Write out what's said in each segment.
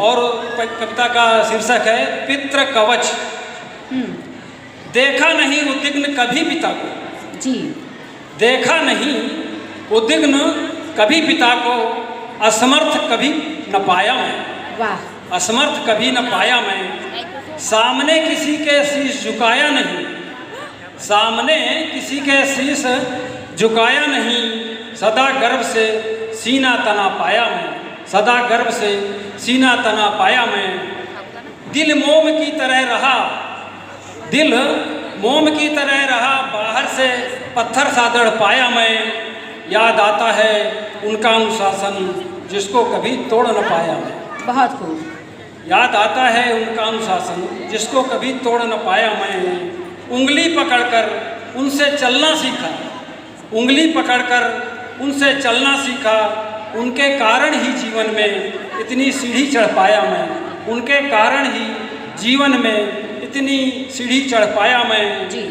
और कविता का शीर्षक है पितृ कवच। देखा नहीं उद्विग्न कभी पिता को, जी देखा नहीं उद्विग्न कभी पिता को, असमर्थ कभी न पाया मैं, वाह, असमर्थ कभी न पाया मैं, सामने किसी के शीश झुकाया नहीं, सामने किसी के शीश झुकाया नहीं, सदा गर्व से सीना तना पाया मैं, सदा गर्व से सीना तना पाया मैं। दिल मोम की तरह रहा, दिल मोम की तरह रहा, बाहर से पत्थर सा दृढ़ पाया मैं। याद आता है उनका अनुशासन जिसको कभी तोड़ न पाया मैं, बहुत खूब। याद आता है उनका अनुशासन जिसको कभी तोड़ न पाया मैं। उंगली पकड़कर उनसे चलना सीखा, उंगली पकड़कर उनसे चलना सीखा, उनके कारण ही जीवन में इतनी सीढ़ी चढ़ पाया मैं, उनके कारण ही जीवन में इतनी सीढ़ी चढ़ पाया मैं। जी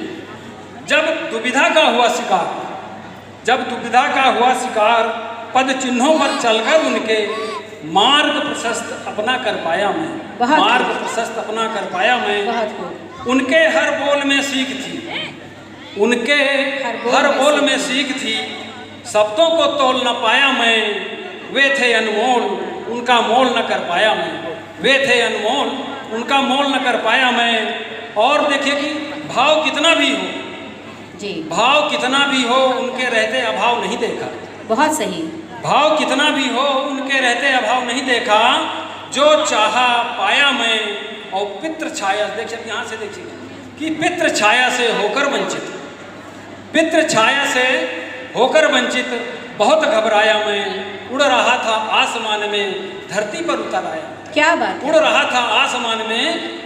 जब दुविधा का हुआ शिकार, जब दुविधा का हुआ शिकार, पद चिन्हों पर चलकर उनके मार्ग प्रशस्त अपना कर पाया मैं, मार्ग प्रशस्त अपना कर पाया मैं। बहुत खूब। उनके हर बोल में सीख थी, उनके हर बोल में सीख थी, शब्दों को तोल न पाया मैं। वे थे अनमोल, उनका मोल न कर पाया मैं, वे थे अनमोल, उनका मोल न कर पाया मैं। और देखिए कि भाव कितना भी हो, जी भाव कितना भी हो, उनके रहते अभाव नहीं देखा, बहुत सही। भाव कितना भी हो, उनके रहते अभाव नहीं देखा, जो चाहा पाया मैं। और पितृ छाया, देखिए यहाँ से देखिए कि पितृ छाया से होकर वंचित, पितृ छाया से होकर वंचित, बहुत घबराया मैं। उड़ रहा था आसमान में, धरती पर उतर आया, क्या बात, उड़ रहा था आसमान में,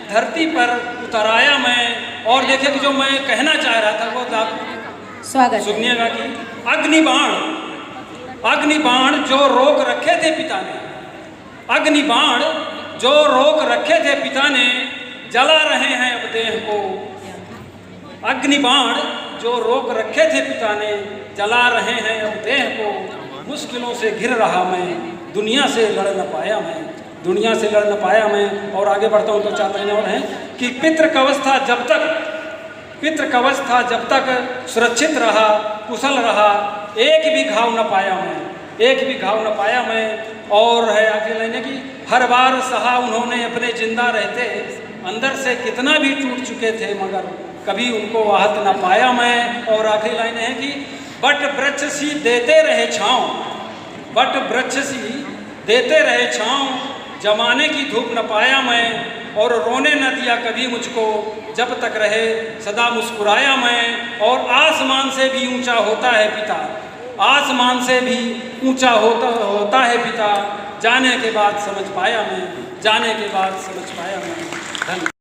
धरती पर उतर आया मैं। और देखिए कि जो मैं कहना चाह रहा था वो आप स्वागत सुनिएगा कि अग्निबाण, अग्निबाण जो रोक रखे थे पिता ने, अग्निबाण जो रोक रखे थे पिता ने, जला रहे हैं अब देह को। अग्निबाण जो रोक रखे थे पिता ने, जला रहे हैं अब देह को। मुश्किलों से घिर रहा मैं, दुनिया से लड़ न पाया मैं, दुनिया से लड़ न पाया मैं। और आगे बढ़ता हूँ तो 4 लाइनें और हैं कि पितृ कवच था जब तक, पितृ कवच था जब तक, सुरक्षित रहा कुशल रहा, एक भी घाव न पाया मैं, एक भी घाव न पाया मैं। और है आगे लाइनें कि हर बार सहा उन्होंने अपने जिंदा रहते, अंदर से कितना भी टूट चुके थे मगर कभी उनको आहत न पाया मैं। और आखिरी लाइनें हैं कि बट वृक्ष सी देते रहे छाँव, बट वृक्ष सी देते रहे छाँव, जमाने की धूप न पाया मैं। और रोने न दिया कभी मुझको, जब तक रहे सदा मुस्कुराया मैं। और आसमान से भी ऊंचा होता है पिता, आसमान से भी ऊंचा होता है पिता, जाने के बाद समझ पाया मैं, जाने के बाद समझ पाया मैं। धन्यवाद।